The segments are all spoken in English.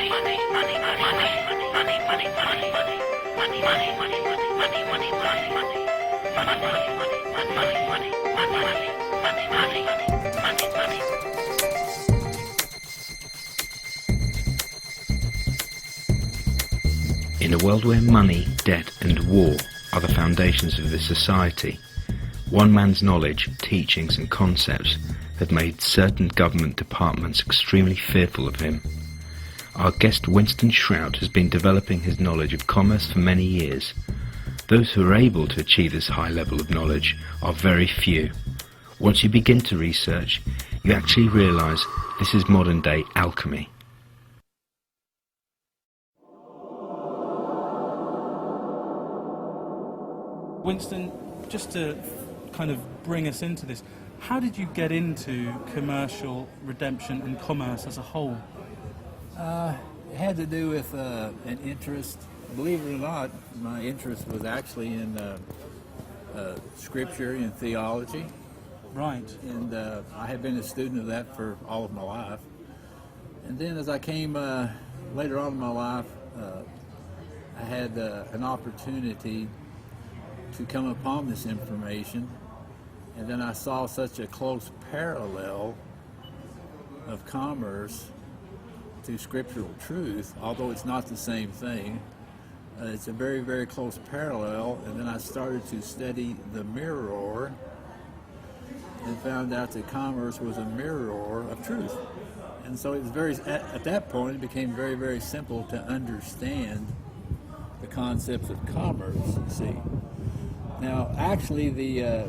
In a world where money, debt and war are the foundations of this society, one man's knowledge, teachings and concepts have made certain government departments extremely fearful of him. Our guest Winston Shrout has been developing his knowledge of commerce for many years. Those who are able to achieve this high level of knowledge are very few. Once you begin to research, you actually realise this is modern day alchemy. Winston, just to kind of bring us into this, how did you get into commercial redemption and commerce as a whole? It had to do with an interest. Believe it or not, my interest was actually in scripture and theology. Right. And I had been a student of that for all of my life. And then as I came later on in my life, I had an opportunity to come upon this information, and then I saw such a close parallel of commerce to scriptural truth, although it's not the same thing. It's a very, very close parallel, and then I started to study the mirror and found out that commerce was a mirror of truth. And so it was at that point it became very, very simple to understand the concepts of commerce, you see. Now, actually, the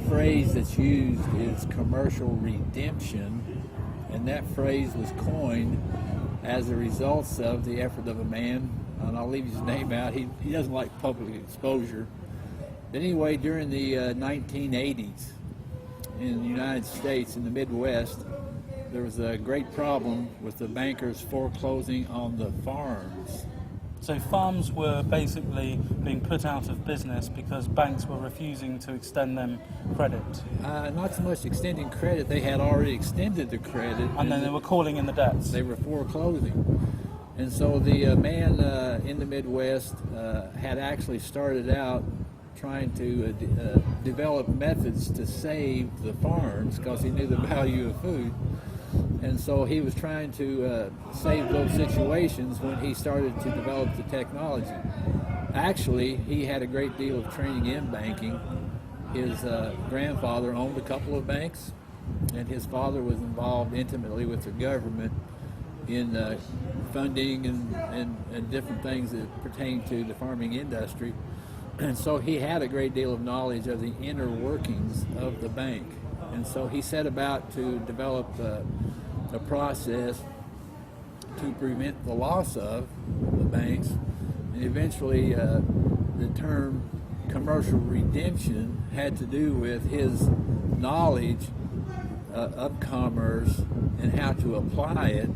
phrase that's used is commercial redemption, and that phrase was coined as a result of the effort of a man, and I'll leave his name out. He doesn't like public exposure. But anyway, during the 1980s in the United States, in the Midwest, there was a great problem with the bankers foreclosing on the farms. So farms were basically being put out of business because banks were refusing to extend them credit. Not so much extending credit, they had already extended the credit. And then they were calling in the debts. They were foreclosing. And so the man in the Midwest had actually started out trying to develop methods to save the farms because he knew the value of food. And so he was trying to save those situations when he started to develop the technology. Actually, he had a great deal of training in banking. His grandfather owned a couple of banks, and his father was involved intimately with the government in funding and different things that pertain to the farming industry. And so he had a great deal of knowledge of the inner workings of the bank. And so he set about to develop a process to prevent the loss of the banks. And eventually the term commercial redemption had to do with his knowledge of commerce and how to apply it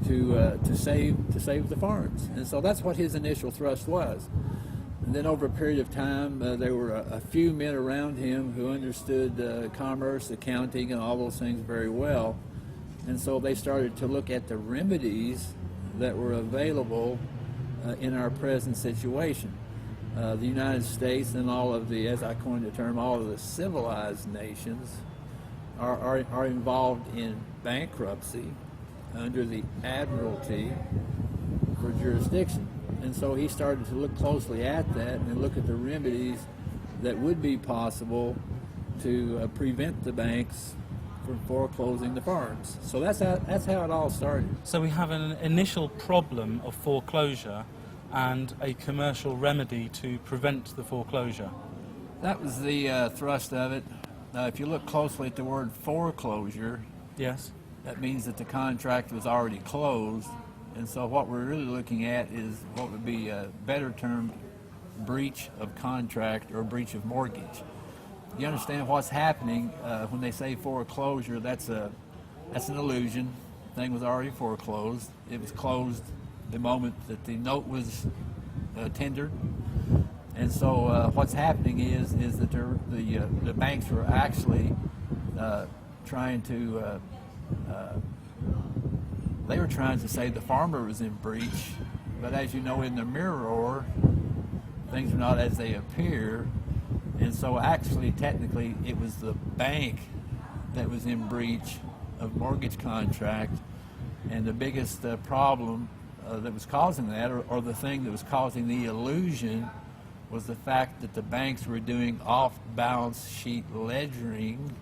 to save the farms. And so that's what his initial thrust was. And then over a period of time, there were a few men around him who understood commerce, accounting, and all those things very well. And so they started to look at the remedies that were available in our present situation. The United States and all of the, as I coined the term, all of the civilized nations are involved in bankruptcy under the Admiralty for jurisdiction. And so he started to look closely at that and look at the remedies that would be possible to prevent the banks from foreclosing the farms. So that's how it all started. So we have an initial problem of foreclosure and a commercial remedy to prevent the foreclosure. That was the thrust of it. If you look closely at the word foreclosure, yes, that means that the contract was already closed. And so what we're really looking at is what would be a better term, breach of contract or breach of mortgage. You understand what's happening when they say foreclosure? That's an illusion. The thing was already foreclosed. It was closed the moment that the note was tendered. And so what's happening is that the banks were actually trying to they were trying to say the farmer was in breach, but as you know, in the mirror, things are not as they appear, and so actually, technically, it was the bank that was in breach of mortgage contract, and the biggest problem that was causing that, or the thing that was causing the illusion, was the fact that the banks were doing off-balance sheet ledgering,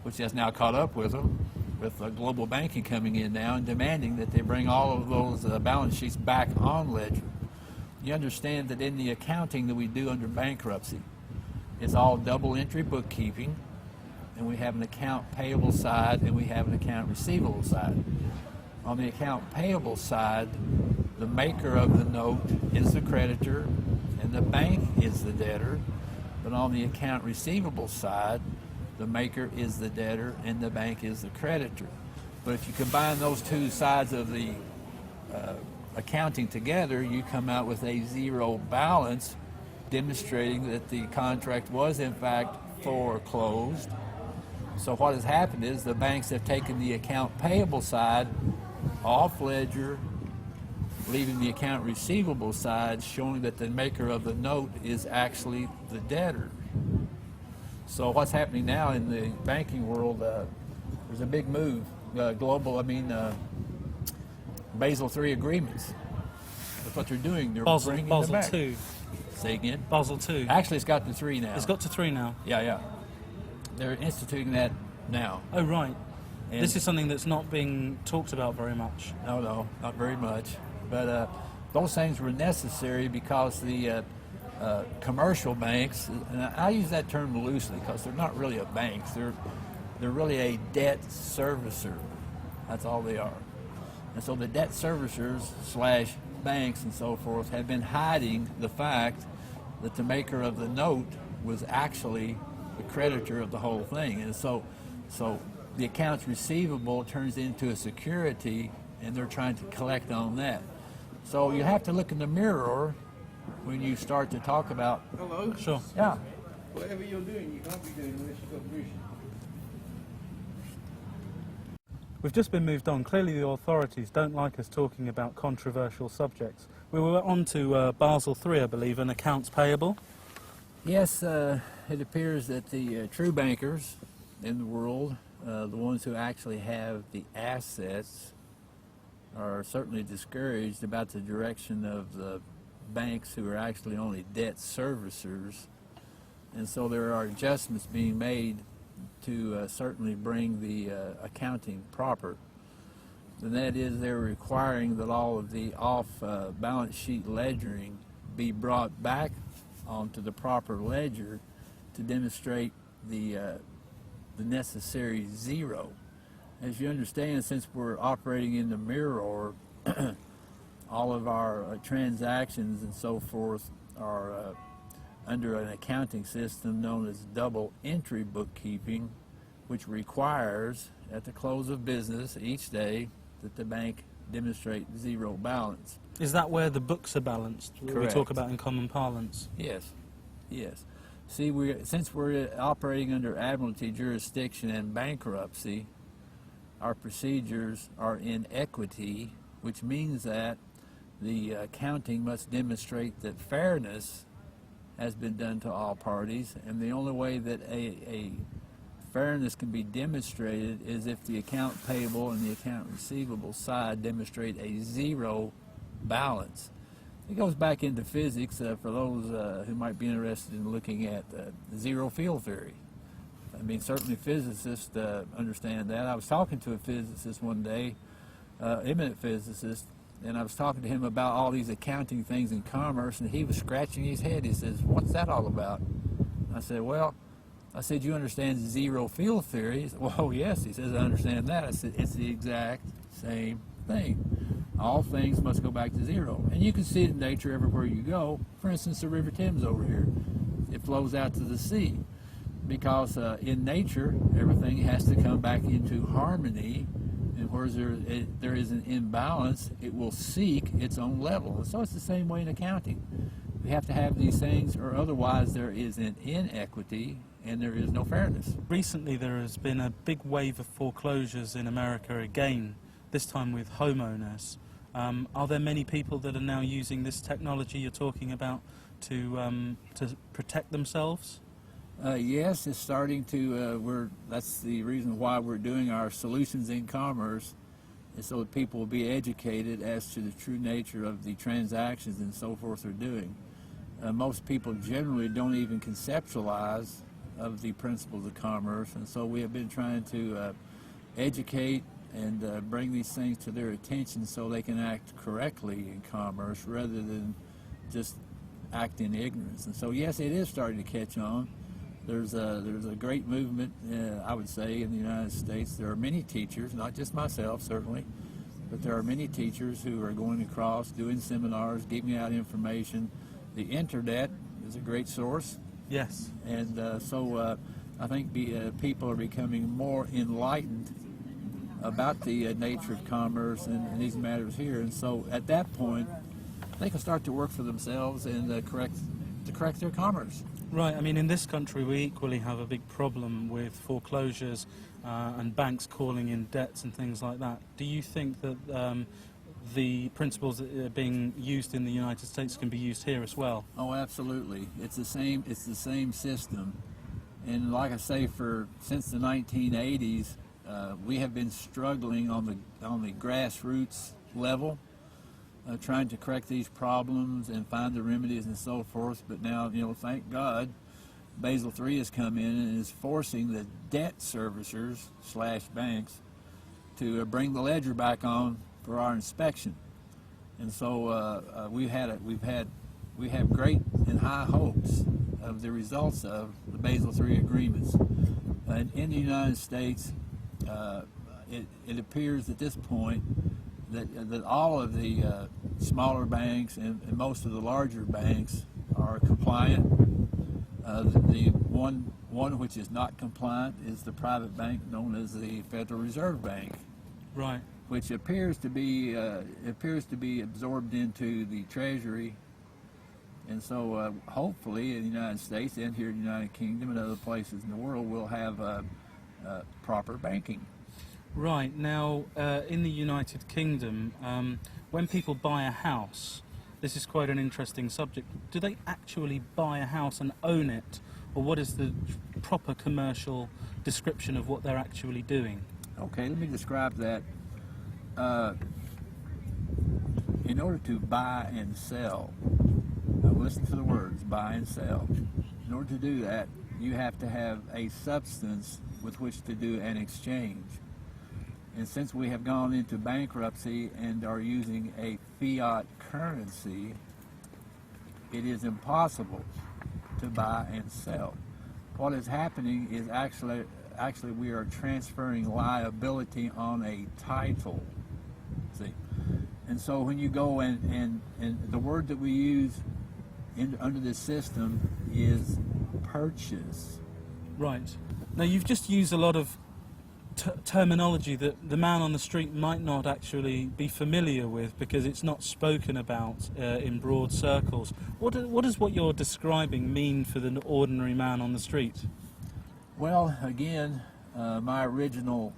which has now caught up with them, with global banking coming in now and demanding that they bring all of those balance sheets back on ledger. You understand that in the accounting that we do under bankruptcy, it's all double entry bookkeeping, and we have an account payable side and we have an account receivable side. On the account payable side, the maker of the note is the creditor and the bank is the debtor, but on the account receivable side, the maker is the debtor and the bank is the creditor. But if you combine those two sides of the accounting together, you come out with a zero balance, demonstrating that the contract was in fact foreclosed. So what has happened is the banks have taken the account payable side off ledger, leaving the account receivable side showing that the maker of the note is actually the debtor. So what's happening now in the banking world, there's a big move, Basel III agreements. That's what they're doing. They're bringing Basel it back. II. Say again? Basel II. Actually, it's got to 3 now. It's got to 3 now. Yeah. They're instituting that now. Oh, right. And this is something that's not being talked about very much. No, not very much. But those things were necessary because the commercial banks, and I use that term loosely because they're not really a bank. They're really a debt servicer. That's all they are. And so the debt servicers / banks and so forth have been hiding the fact that the maker of the note was actually the creditor of the whole thing. And so the accounts receivable turns into a security, and they're trying to collect on that. So you have to look in the mirror when you start to talk about. Hello? Sure. Yeah. Whatever you're doing, you can't be doing unless you've got permission. We've just been moved on. Clearly the authorities don't like us talking about controversial subjects. We were on to Basel III, I believe, and accounts payable. Yes, it appears that the true bankers in the world, the ones who actually have the assets, are certainly discouraged about the direction of the banks who are actually only debt servicers. And so there are adjustments being made to certainly bring the accounting proper. And that is, they're requiring that all of the off-balance sheet ledgering be brought back onto the proper ledger to demonstrate the necessary zero. As you understand, since we're operating in the mirror, all of our transactions and so forth are under an accounting system known as double entry bookkeeping, which requires at the close of business each day that the bank demonstrate zero balance. Is that where the books are balanced, what we Correct. talk about in common parlance? Yes. See, since we're operating under admiralty jurisdiction and bankruptcy, our procedures are in equity, which means that the accounting must demonstrate that fairness has been done to all parties, and the only way that a fairness can be demonstrated is if the account payable and the account receivable side demonstrate a zero balance. It goes back into physics for those who might be interested in looking at zero field theory. I mean, certainly physicists understand that. I was talking to a physicist one day, eminent physicist, and I was talking to him about all these accounting things in commerce, and he was scratching his head. He says, "What's that all about?" I said, "Well," I said, "you understand zero field theory?" He said, "Well, oh, yes." He says, "I understand that." I said, "It's the exact same thing. All things must go back to zero." And you can see it in nature everywhere you go. For instance, the River Thames over here, it flows out to the sea because in nature, everything has to come back into harmony. And where there is an imbalance, it will seek its own level. So it's the same way in accounting. We have to have these things, or otherwise there is an inequity and there is no fairness. Recently there has been a big wave of foreclosures in America again. this time with homeowners. Are there many people that are now using this technology you're talking about to protect themselves? Yes, it's starting to. That's the reason why we're doing our solutions in commerce, is so that people will be educated as to the true nature of the transactions and so forth they're doing. Most people generally don't even conceptualize of the principles of commerce, and so we have been trying to educate and bring these things to their attention so they can act correctly in commerce rather than just act in ignorance. And so yes, it is starting to catch on. There's a great movement, I would say, in the United States. There are many teachers, not just myself certainly, but there are many teachers who are going across, doing seminars, giving out information. The internet is a great source. Yes. And so I think people are becoming more enlightened about the nature of commerce and these matters here. And so at that point, they can start to work for themselves and correct their commerce. Right. I mean, in this country, we equally have a big problem with foreclosures and banks calling in debts and things like that. Do you think that the principles that are being used in the United States can be used here as well? Oh, absolutely. It's the same system. And like I say, since the 1980s, we have been struggling on the grassroots level, trying to correct these problems and find the remedies and so forth. But now, thank God, Basel III has come in and is forcing the debt servicers / banks to bring the ledger back on for our inspection. And so we have great and high hopes of the results of the Basel III agreements. And in the United States, it appears at this point that all of the smaller banks and most of the larger banks are compliant. The one which is not compliant is the private bank known as the Federal Reserve Bank, Right. which appears to be absorbed into the Treasury. And so hopefully in the United States and here in the United Kingdom and other places in the world, we'll have proper banking. Right. Now, in the United Kingdom, when people buy a house, this is quite an interesting subject. Do they actually buy a house and own it, or what is the proper commercial description of what they're actually doing? Okay, let me describe that. In order to buy and sell, now listen to the words, buy and sell. In order to do that, you have to have a substance with which to do an exchange. And since we have gone into bankruptcy and are using a fiat currency, it is impossible to buy and sell. What is happening is actually we are transferring liability on a title. See? And so when you go and the word that we use under this system is purchase. Right. Now, you've just used a lot of terminology that the man on the street might not actually be familiar with because it's not spoken about in broad circles. What does what you're describing mean for the ordinary man on the street? Well, again, my original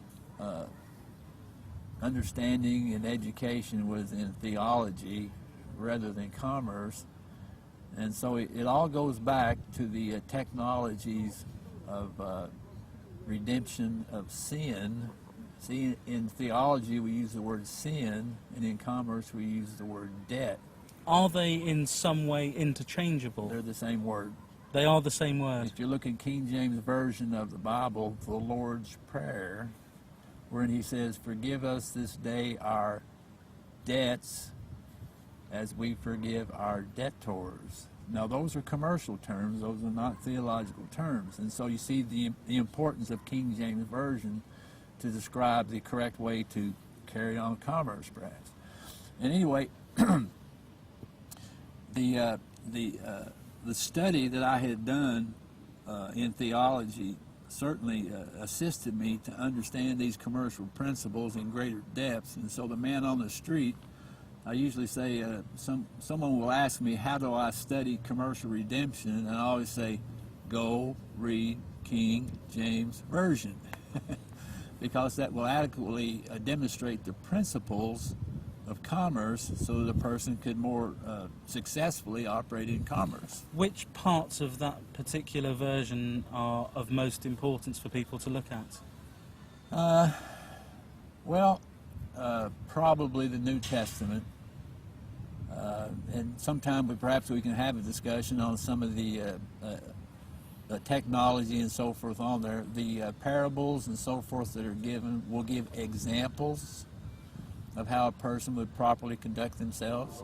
understanding and education was in theology rather than commerce, and so it all goes back to the technologies of redemption of sin. See, in theology we use the word sin, and in commerce we use the word debt. Are they in some way interchangeable? They're the same word. They are the same word. If you look in King James Version of the Bible, the Lord's Prayer, wherein he says, "Forgive us this day our debts as we forgive our debtors." Now, those are commercial terms. Those are not theological terms. And so you see the importance of King James Version to describe the correct way to carry on commerce, perhaps. And anyway, the study that I had done in theology certainly assisted me to understand these commercial principles in greater depth. And so the man on the street, I usually say, someone will ask me, how do I study commercial redemption? And I always say, go read King James Version. because that will adequately demonstrate the principles of commerce so that a person could more successfully operate in commerce. Which parts of that particular version are of most importance for people to look at? Well, probably the New Testament. And sometime perhaps we can have a discussion on some of the technology and so forth on there. The parables and so forth that are given will give examples of how a person would properly conduct themselves.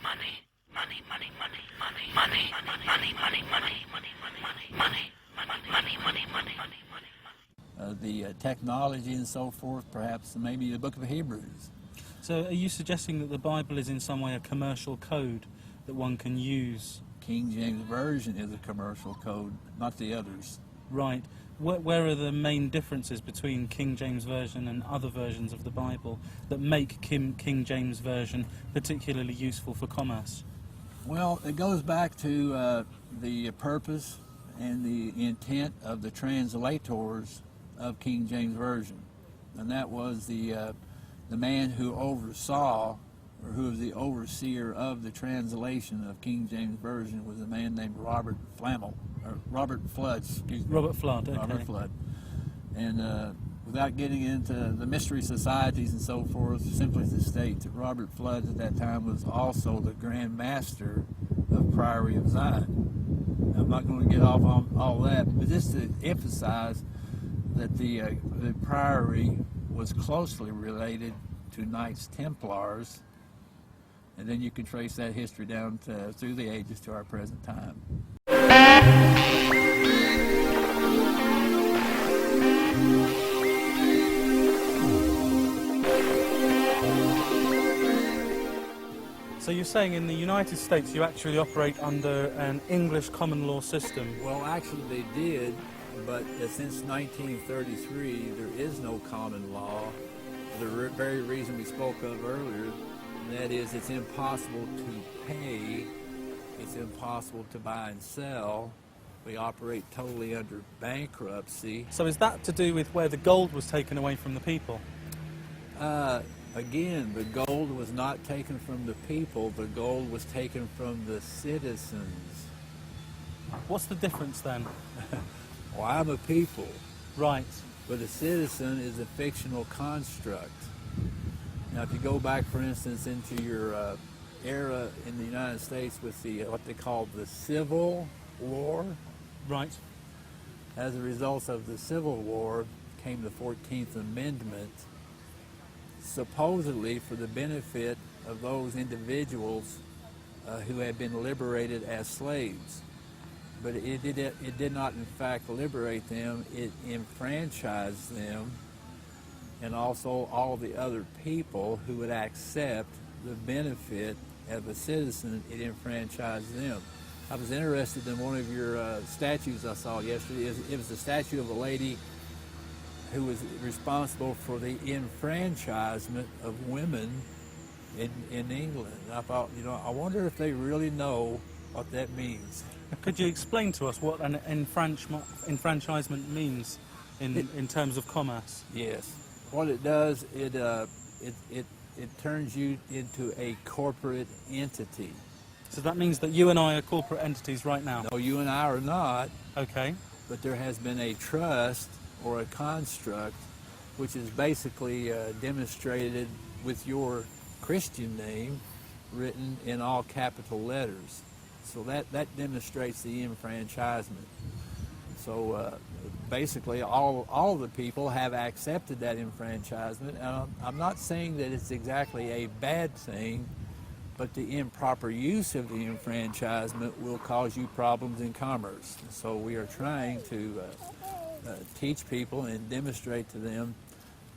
Money, money, money, money, money, money, money, money, money, money, money, money, money, money, money. The technology and so forth, perhaps maybe the book of Hebrews. So are you suggesting that the Bible is in some way a commercial code that one can use? King James Version is a commercial code, not the others. Right. Where are the main differences between King James Version and other versions of the Bible that make King James Version particularly useful for commerce? Well, it goes back to the purpose and the intent of the translators of King James Version, and that was the man who oversaw, or who was the overseer of the translation of King James Version, was a man named Robert Flood. Excuse me. Robert Flood. Okay. Robert Flood. And without getting into the mystery societies and so forth, simply to state that Robert Flood at that time was also the Grand Master of Priory of Zion. I'm not going to get off on all that, but just to emphasize that the Priory was closely related to Knights Templars, and then you can trace that history down through the ages to our present time. So you're saying in the United States you actually operate under an English common law system? Well, actually they did, but since 1933 there is no common law. The very reason we spoke of earlier, that is, it's impossible to pay, it's impossible to buy and sell. We operate totally under bankruptcy. So is that to do with where the gold was taken away from the people? Again, the gold was not taken from the people, the gold was taken from the citizens. What's the difference then? Well, I'm a people, Right. but a citizen is a fictional construct. Now, if you go back, for instance, into your era in the United States with the what they call the Civil War, Right. as a result of the Civil War came the 14th Amendment, supposedly for the benefit of those individuals who had been liberated as slaves. But it did not in fact liberate them, it enfranchised them, and also all the other people who would accept the benefit of a citizen, it enfranchised them. I was interested in one of your statues I saw yesterday. It was a statue of a lady who was responsible for the enfranchisement of women in England. And I thought, I wonder if they really know what that means. Could you explain to us what an enfranchisement means in terms of commerce? Yes. What it does, it turns you into a corporate entity. So that means that you and I are corporate entities right now? No, you and I are not, Okay. but there has been a trust or a construct which is basically demonstrated with your Christian name written in all capital letters. So that demonstrates the enfranchisement. So basically all the people have accepted that enfranchisement. And I'm not saying that it's exactly a bad thing, but the improper use of the enfranchisement will cause you problems in commerce. So we are trying to teach people and demonstrate to them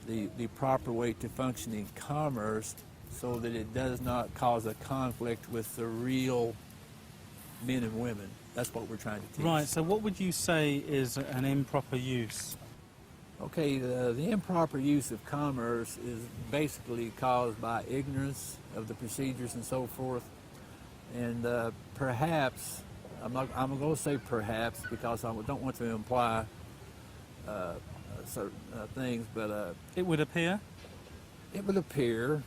the proper way to function in commerce so that it does not cause a conflict with the real men and women. That's what we're trying to teach. Right, so what would you say is an improper use? Okay, the improper use of commerce is basically caused by ignorance of the procedures and so forth, and perhaps I'm going to say perhaps because I don't want to imply certain things, but It would appear. it would appear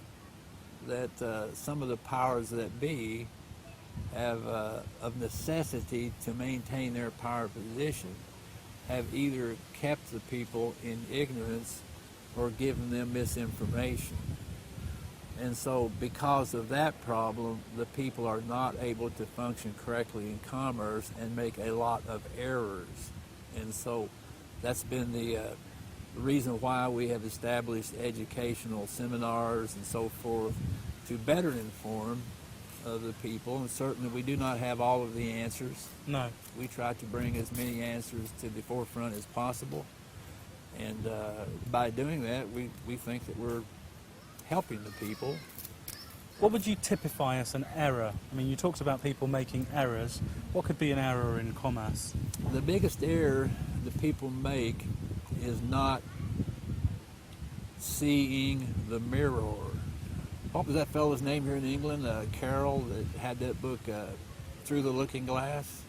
that some of the powers that be have, of necessity to maintain their power position, have either kept the people in ignorance or given them misinformation. And so because of that problem, the people are not able to function correctly in commerce and make a lot of errors. And so that's been the reason why we have established educational seminars and so forth to better inform the people. And certainly we do not have all of the answers. No. We try to bring as many answers to the forefront as possible. And by doing that, we think that we're helping the people. What would you typify as an error? I mean, you talked about people making errors. What could be an error in commerce? The biggest error the people make is not seeing the mirror. What was that fellow's name here in England? Carroll, that had that book, Through the Looking Glass?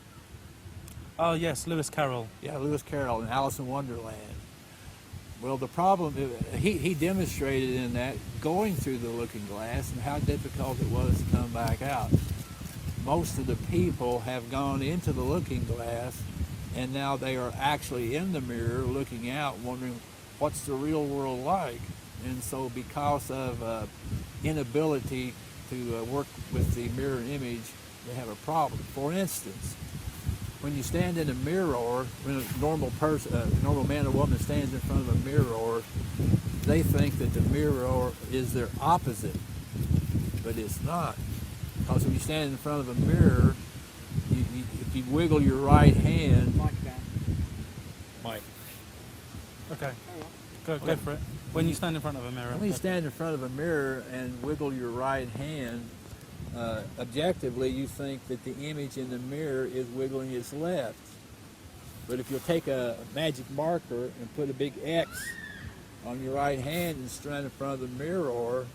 Oh yes, Lewis Carroll. Yeah, Lewis Carroll in Alice in Wonderland. Well, the problem, he demonstrated in that going through the looking glass and how difficult it was to come back out. Most of the people have gone into the looking glass and now they are actually in the mirror looking out, wondering what's the real world like. And so because of inability to work with the mirror image, they have a problem. For instance, when you stand in a mirror, when a normal person, a normal man or woman stands in front of a mirror, they think that the mirror is their opposite, but it's not. Because when you stand in front of a mirror, if you wiggle your right hand, Mike. Okay. Go for it. When you stand in front of a mirror. When you stand in front of a mirror and wiggle your right hand, objectively, you think that the image in the mirror is wiggling its left. But if you'll take a magic marker and put a big X on your right hand and stand in front of the mirror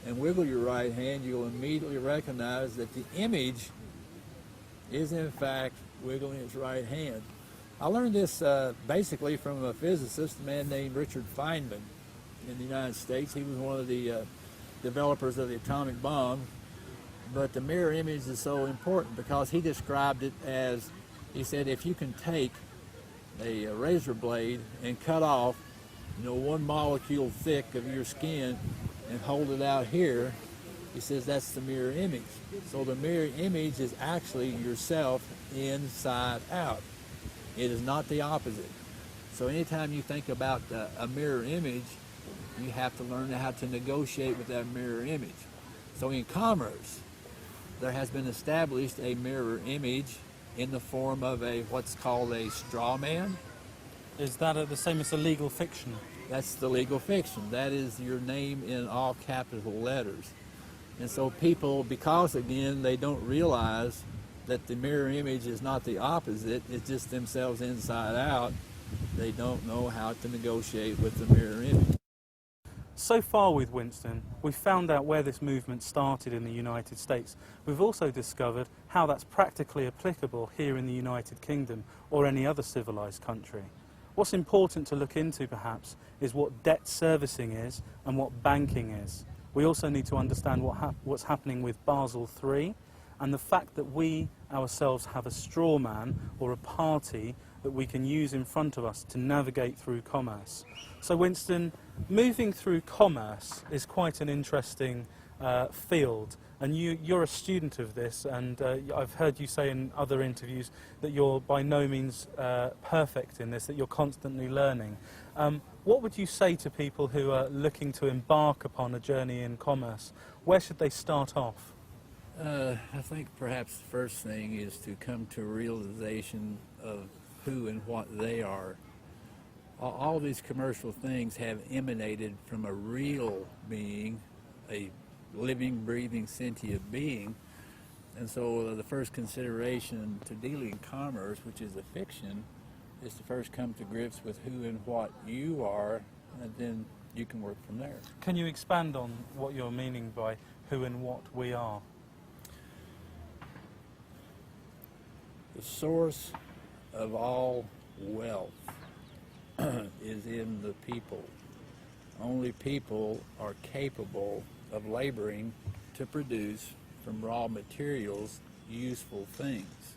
and wiggle your right hand, you'll immediately recognize that the image is in fact wiggling its right hand. I learned this basically from a physicist, a man named Richard Feynman in the United States. He was one of the developers of the atomic bomb. But the mirror image is so important because he described it as, he said, if you can take a razor blade and cut off, one molecule thick of your skin and hold it out here, he says that's the mirror image. So the mirror image is actually yourself inside out. It is not the opposite. So anytime you think about a mirror image, you have to learn how to negotiate with that mirror image. So in commerce, there has been established a mirror image in the form of what's called a straw man. Is that the same as a legal fiction? That's the legal fiction. That is your name in all capital letters. And so people, because again, they don't realize that the mirror image is not the opposite, it's just themselves inside out, they don't know how to negotiate with the mirror image. So far with Winston, we've found out where this movement started in the United States. We've also discovered how that's practically applicable here in the United Kingdom or any other civilized country. What's important to look into perhaps is what debt servicing is and what banking is. We also need to understand what's happening with Basel III and the fact that we ourselves have a straw man or a party that we can use in front of us to navigate through commerce. So Winston, moving through commerce is quite an interesting field, and you're a student of this, and I've heard you say in other interviews that you're by no means perfect in this, that you're constantly learning. What would you say to people who are looking to embark upon a journey in commerce? Where should they start off? I think perhaps the first thing is to come to a realization of who and what they are. All these commercial things have emanated from a real being, a living, breathing, sentient being. And so the first consideration to dealing in commerce, which is a fiction, is to first come to grips with who and what you are, and then you can work from there. Can you expand on what you're meaning by who and what we are? The source of all wealth is in the people. Only people are capable of laboring to produce from raw materials useful things.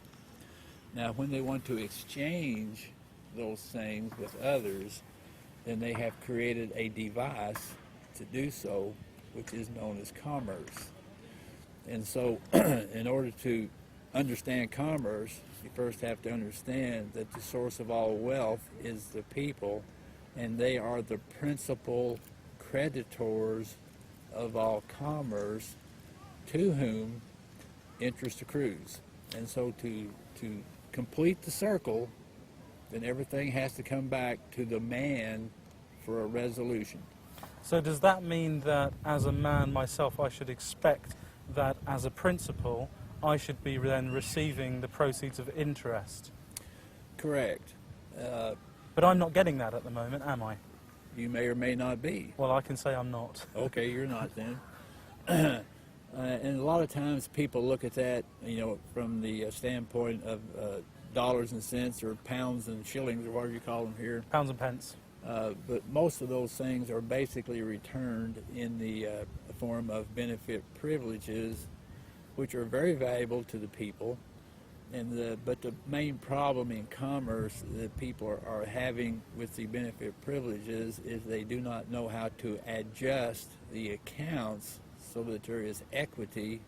Now, when they want to exchange those things with others, then they have created a device to do so, which is known as commerce. And so, in order to understand commerce, you first have to understand that the source of all wealth is the people, and they are the principal creditors of all commerce to whom interest accrues. And so to complete the circle, then everything has to come back to the man for a resolution. So does that mean that as a man myself I should expect that as a principal I should be then receiving the proceeds of interest? Correct. But I'm not getting that at the moment, am I? You may or may not be. Well, I can say I'm not. Okay, you're not then. And a lot of times people look at that, from the standpoint of dollars and cents or pounds and shillings or whatever you call them here. Pounds and pence. But most of those things are basically returned in the form of benefit privileges, which are very valuable to the people. But the main problem in commerce that people are having with the benefit privileges is they do not know how to adjust the accounts so that there is equity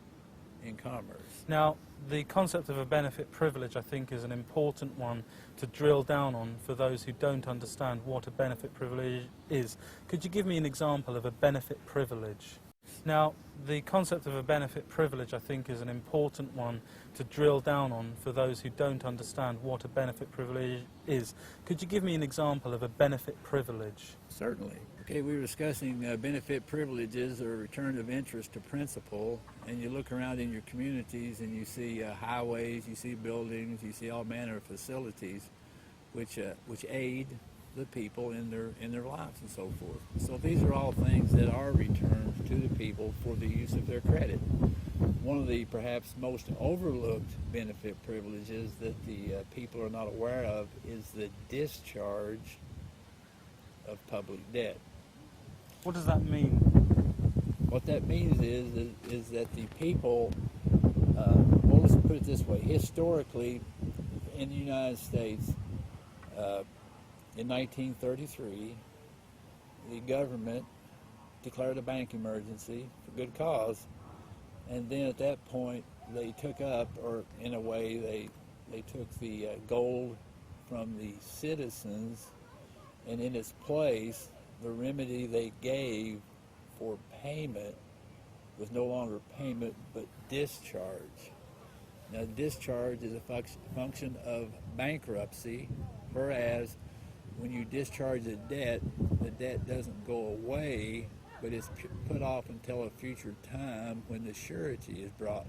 in commerce. Now, the concept of a benefit privilege, I think, is an important one to drill down on for those who don't understand what a benefit privilege is. Could you give me an example of a benefit privilege? Now, the concept of a benefit privilege, I think, is an important one to drill down on for those who don't understand what a benefit privilege is. Could you give me an example of a benefit privilege? Certainly. Okay, we were discussing benefit privileges or return of interest to principal, and you look around in your communities and you see highways, you see buildings, you see all manner of facilities which aid the people in their lives and so forth. So these are all things that are returned to the people for the use of their credit. One of the perhaps most overlooked benefit privileges that the people are not aware of is the discharge of public debt. What does that mean? What that means is that the people, well, let's put it this way, historically in the United States, in 1933, the government declared a bank emergency for good cause, and then at that point they took up, or in a way they took the gold from the citizens, and in its place the remedy they gave for payment was no longer payment but discharge. Now, discharge is a function of bankruptcy, whereas when you discharge a debt, the debt doesn't go away, but it's put off until a future time when the surety is brought.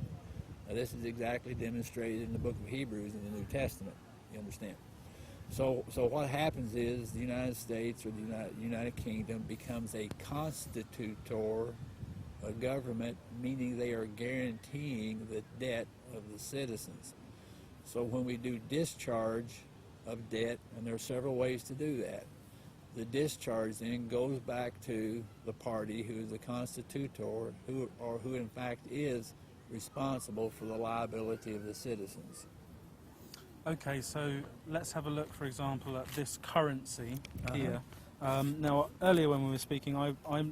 Now, this is exactly demonstrated in the book of Hebrews in the New Testament, you understand? So what happens is the United States or the United Kingdom becomes a constitutor, a government, meaning they are guaranteeing the debt of the citizens. So when we do discharge of debt, and there are several ways to do that, the discharge then goes back to the party who is the constitutor, who in fact is responsible for the liability of the citizens. Okay, so let's have a look, for example, at this currency here. Now, earlier when we were speaking, I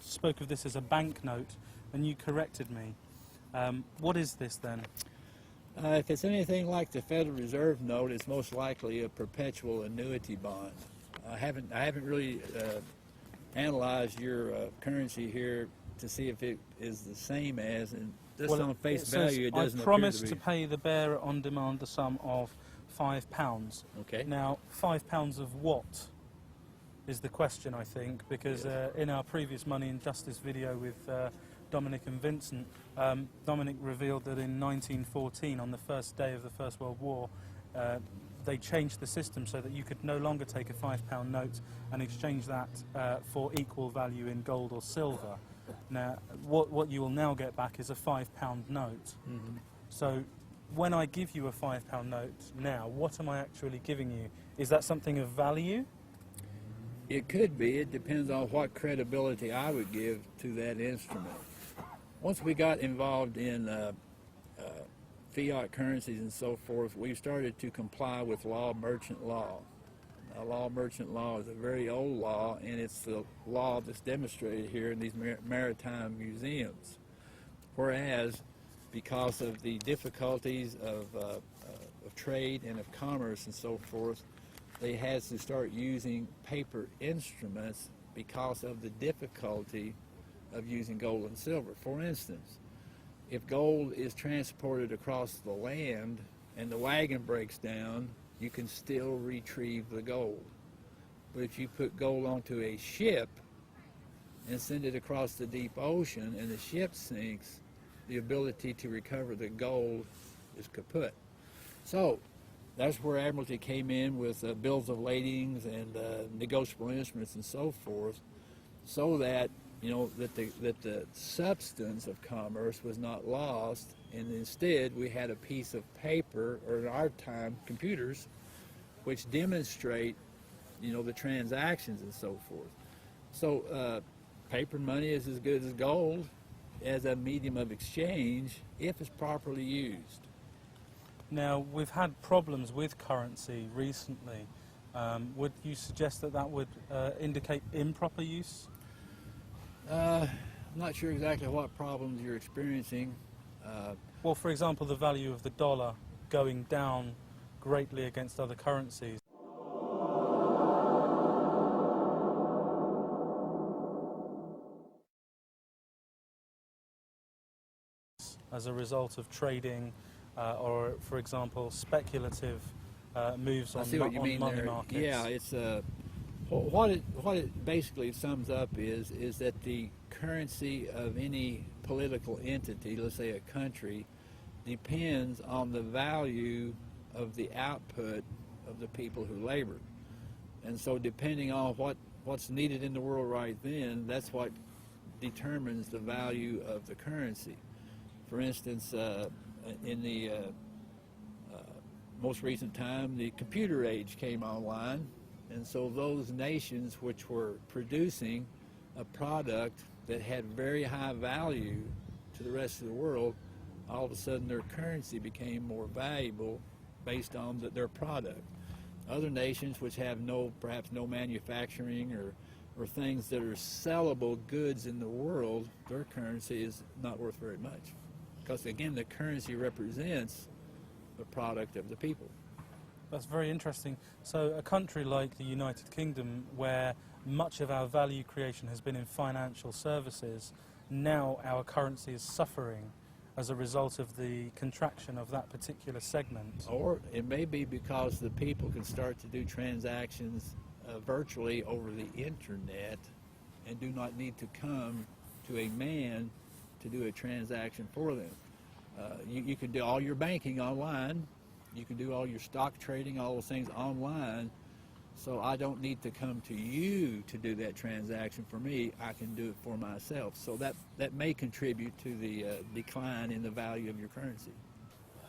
spoke of this as a banknote, and you corrected me. What is this then? If it's anything like the Federal Reserve note, it's most likely a perpetual annuity bond. I haven't really analyzed your currency here to see if it is the same as, and just on face value, it doesn't I appear promise to to be. pay the bearer on demand the sum of £5. Okay. Now, £5 of what is the question, I think, because in our previous Money and Justice video with Dominic and Vincent, Dominic revealed that in 1914, on the first day of the First World War, they changed the system so that you could no longer take a £5 note and exchange that for equal value in gold or silver. Now, what you will now get back is a £5 note. Mm-hmm. So when I give you a £5 note now, what am I actually giving you? Is that something of value? It could be. It depends on what credibility I would give to that instrument. Once we got involved in fiat currencies and so forth, we started to comply with law merchant law. Now, law merchant law is a very old law, and it's the law that's demonstrated here in these maritime museums. Whereas, because of the difficulties of trade and of commerce and so forth, they had to start using paper instruments because of the difficulty of using gold and silver. For instance, if gold is transported across the land and the wagon breaks down, you can still retrieve the gold. But if you put gold onto a ship and send it across the deep ocean and the ship sinks, the ability to recover the gold is kaput. So that's where Admiralty came in with bills of ladings and negotiable instruments and so forth, so that that the substance of commerce was not lost, and instead we had a piece of paper, or in our time, computers, which demonstrate, the transactions and so forth. So paper money is as good as gold as a medium of exchange if it's properly used. Now, we've had problems with currency recently. Would you suggest that would indicate improper use? I'm not sure exactly what problems you're experiencing. Well, for example, the value of the dollar going down greatly against other currencies. As a result of trading or, for example, speculative moves on money markets. Yeah, it's what it basically sums up is that the currency of any political entity, let's say a country, depends on the value of the output of the people who labor. And so depending on what's needed in the world right then, that's what determines the value of the currency. For instance, in the most recent time, the computer age came online, and so those nations which were producing a product that had very high value to the rest of the world, all of a sudden their currency became more valuable based on their product. Other nations which have perhaps no manufacturing or things that are sellable goods in the world, their currency is not worth very much. Because again, the currency represents the product of the people. That's very interesting. So a country like the United Kingdom, where much of our value creation has been in financial services, now our currency is suffering as a result of the contraction of that particular segment. Or it may be because the people can start to do transactions virtually over the internet and do not need to come to a man to do a transaction for them. You can do all your banking online. You can do all your stock trading, all those things online. So I don't need to come to you to do that transaction for me. I can do it for myself. So that may contribute to the decline in the value of your currency.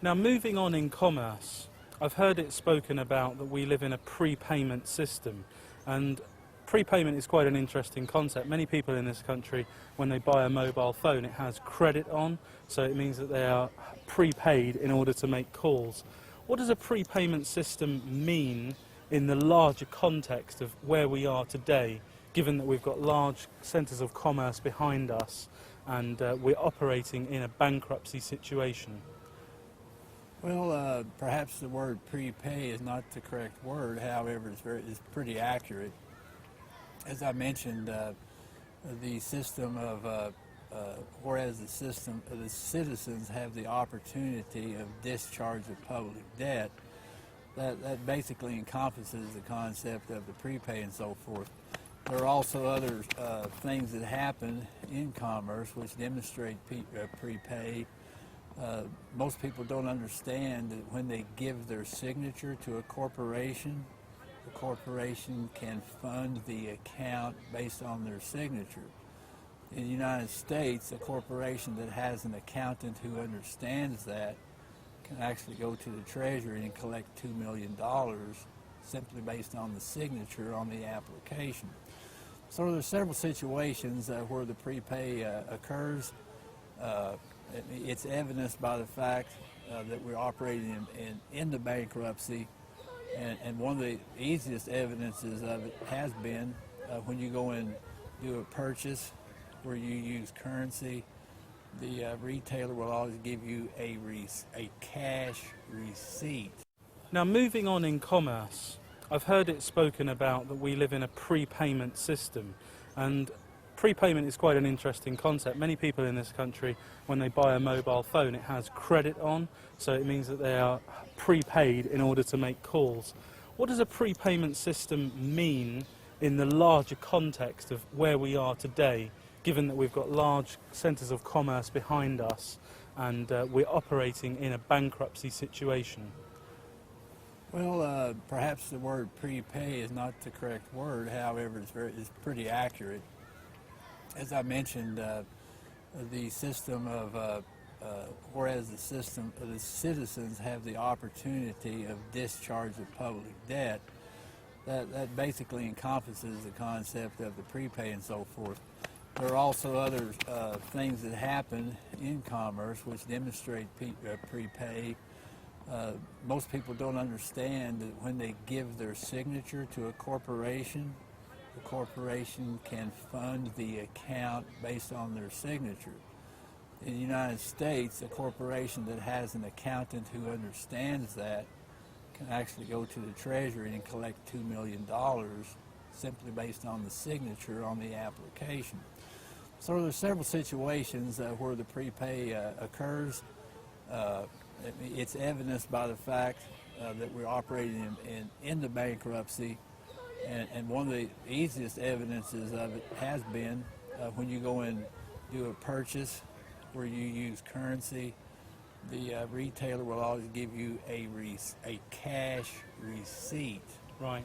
Now, moving on in commerce, I've heard it spoken about that we live in a prepayment system, and prepayment is quite an interesting concept. Many people in this country, when they buy a mobile phone, it has credit on, so it means that they are prepaid in order to make calls. What does a prepayment system mean in the larger context of where we are today, given that we've got large centres of commerce behind us and we're operating in a bankruptcy situation? Well, perhaps the word prepay is not the correct word. However, it's pretty accurate. As I mentioned, the system of whereas the citizens have the opportunity of discharge of public debt, that basically encompasses the concept of the prepay and so forth. There are also other things that happen in commerce which demonstrate prepay. Most people don't understand that when they give their signature to a corporation, the corporation can fund the account based on their signature. In the United States, a corporation that has an accountant who understands that can actually go to the Treasury and collect $2 million simply based on the signature on the application. So there are several situations where the prepay occurs. It's evidenced by the fact that we're operating in the bankruptcy, and one of the easiest evidences of it has been when you go and do a purchase where you use currency. The retailer will always give you a cash receipt. Now, moving on in commerce, I've heard it spoken about that we live in a prepayment system, and prepayment is quite an interesting concept. Many people in this country, when they buy a mobile phone, it has credit on, so it means that they are prepaid in order to make calls. What does a prepayment system mean in the larger context of where we are today, given that we've got large centres of commerce behind us and we're operating in a bankruptcy situation? Well, perhaps the word prepay is not the correct word. However, it's pretty accurate. As I mentioned, the system of whereas the citizens have the opportunity of discharge of public debt, that basically encompasses the concept of the prepay and so forth. There are also other things that happen in commerce which demonstrate prepay. Most people don't understand that when they give their signature to a corporation, the corporation can fund the account based on their signature. In the United States, a corporation that has an accountant who understands that can actually go to the Treasury and collect $2 million simply based on the signature on the application. So there are several situations where the prepay occurs. It's evidenced by the fact that we're operating in the bankruptcy, and one of the easiest evidences of it has been when you go and do a purchase where you use currency. The retailer will always give you a cash receipt. Right.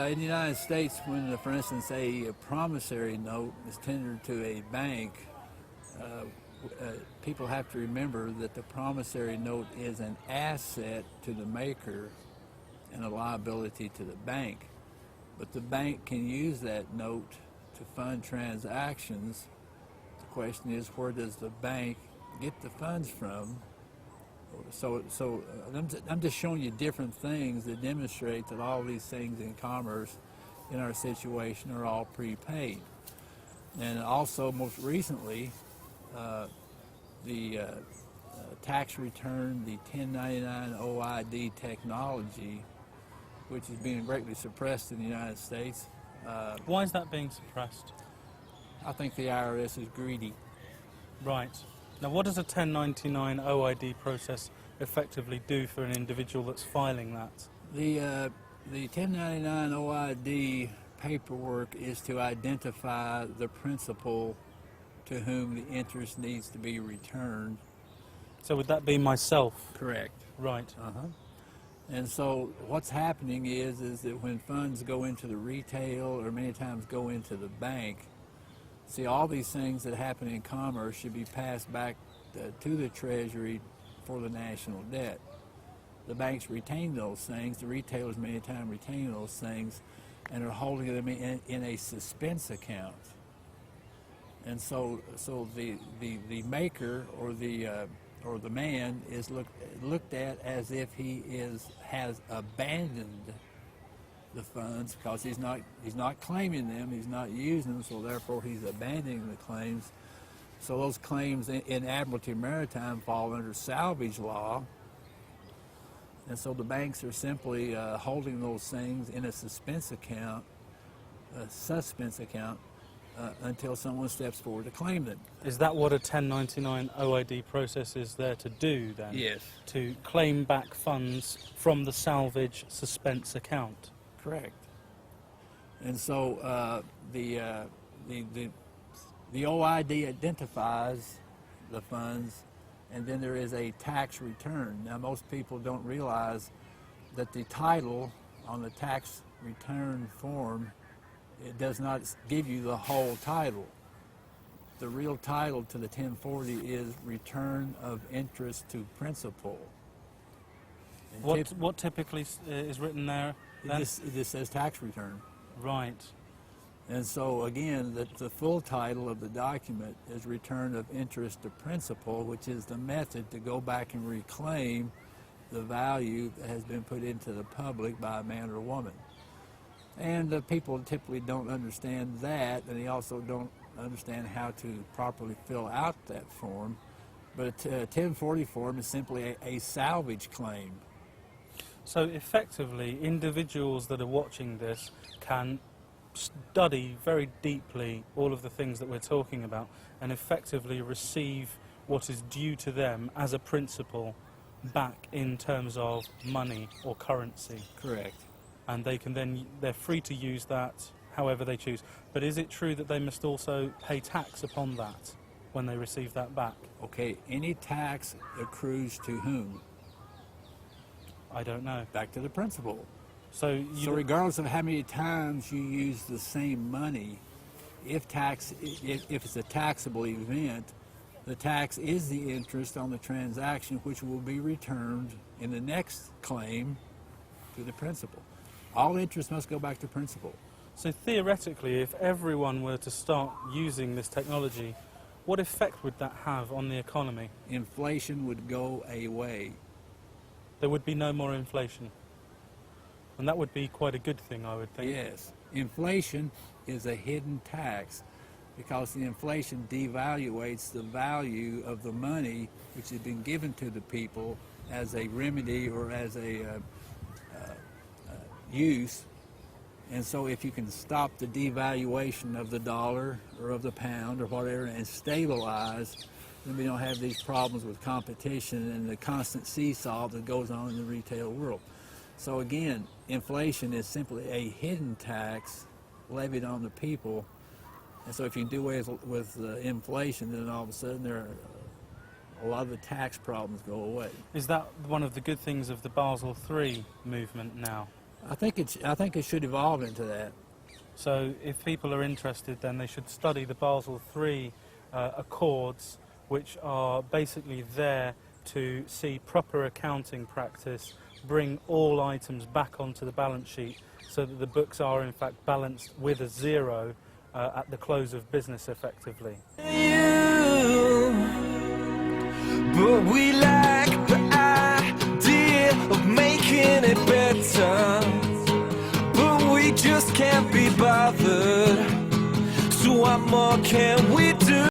In the United States, when, for instance, a promissory note is tendered to a bank, people have to remember that the promissory note is an asset to the maker and a liability to the bank. But the bank can use that note to fund transactions. The question is, where does the bank get the funds from? So I'm just showing you different things that demonstrate that all these things in commerce in our situation are all prepaid. And also, most recently, the tax return, the 1099 OID technology, which is being greatly suppressed in the United States. Why is that being suppressed? I think the IRS is greedy. Right. Now, what does a 1099 OID process effectively do for an individual that's filing that? The 1099 OID paperwork is to identify the principal to whom the interest needs to be returned. So would that be myself? Correct. Right. And so what's happening is that when funds go into the retail or many times go into the bank, see, all these things that happen in commerce should be passed back to the Treasury for the national debt. The banks retain those things, the retailers many times retain those things, and are holding them in a suspense account. And so the maker or the man is looked at as if he has abandoned the funds because he's not claiming them, he's not using them, so therefore he's abandoning the claims. So those claims in Admiralty Maritime fall under salvage law, and so the banks are simply holding those things in a suspense account, until someone steps forward to claim them. Is that what a 1099 OID process is there to do then? Yes. To claim back funds from the salvage suspense account? Correct. And so the OID identifies the funds, and then there is a tax return. Now, most people don't realize that the title on the tax return form, it does not give you the whole title. The real title to the 1040 is return of interest to principal. And What typically is written there then? this says tax return. Right. And so again, the full title of the document is Return of Interest to Principal, which is the method to go back and reclaim the value that has been put into the public by a man or woman. And people typically don't understand that, and they also don't understand how to properly fill out that form. But a 1040 form is simply a salvage claim. So effectively, individuals that are watching this can study very deeply all of the things that we're talking about and effectively receive what is due to them as a principal back in terms of money or currency. Correct. And they're free to use that however they choose. But is it true that they must also pay tax upon that when they receive that back? Okay, any tax accrues to whom? I don't know. Back to the principal. So regardless of how many times you use the same money, if it's a taxable event, the tax is the interest on the transaction, which will be returned in the next claim to the principal. All interest must go back to principal. So theoretically, if everyone were to start using this technology, what effect would that have on the economy? Inflation would go away. There would be no more inflation. And that would be quite a good thing, I would think. Yes. Inflation is a hidden tax because the inflation devaluates the value of the money which has been given to the people as a remedy or as a use. And so if you can stop the devaluation of the dollar or of the pound or whatever and stabilize, then we don't have these problems with competition and the constant seesaw that goes on in the retail world. So again, inflation is simply a hidden tax levied on the people. And so if you can do away with inflation, then all of a sudden a lot of the tax problems go away. Is that one of the good things of the Basel III movement now? I think it should evolve into that. So if people are interested, then they should study the Basel III Accords, which are basically there to see proper accounting practice, bring all items back onto the balance sheet so that the books are in fact balanced with a zero at the close of business effectively. But we lack the idea of making it better, but we just can't be bothered. So what more can we do?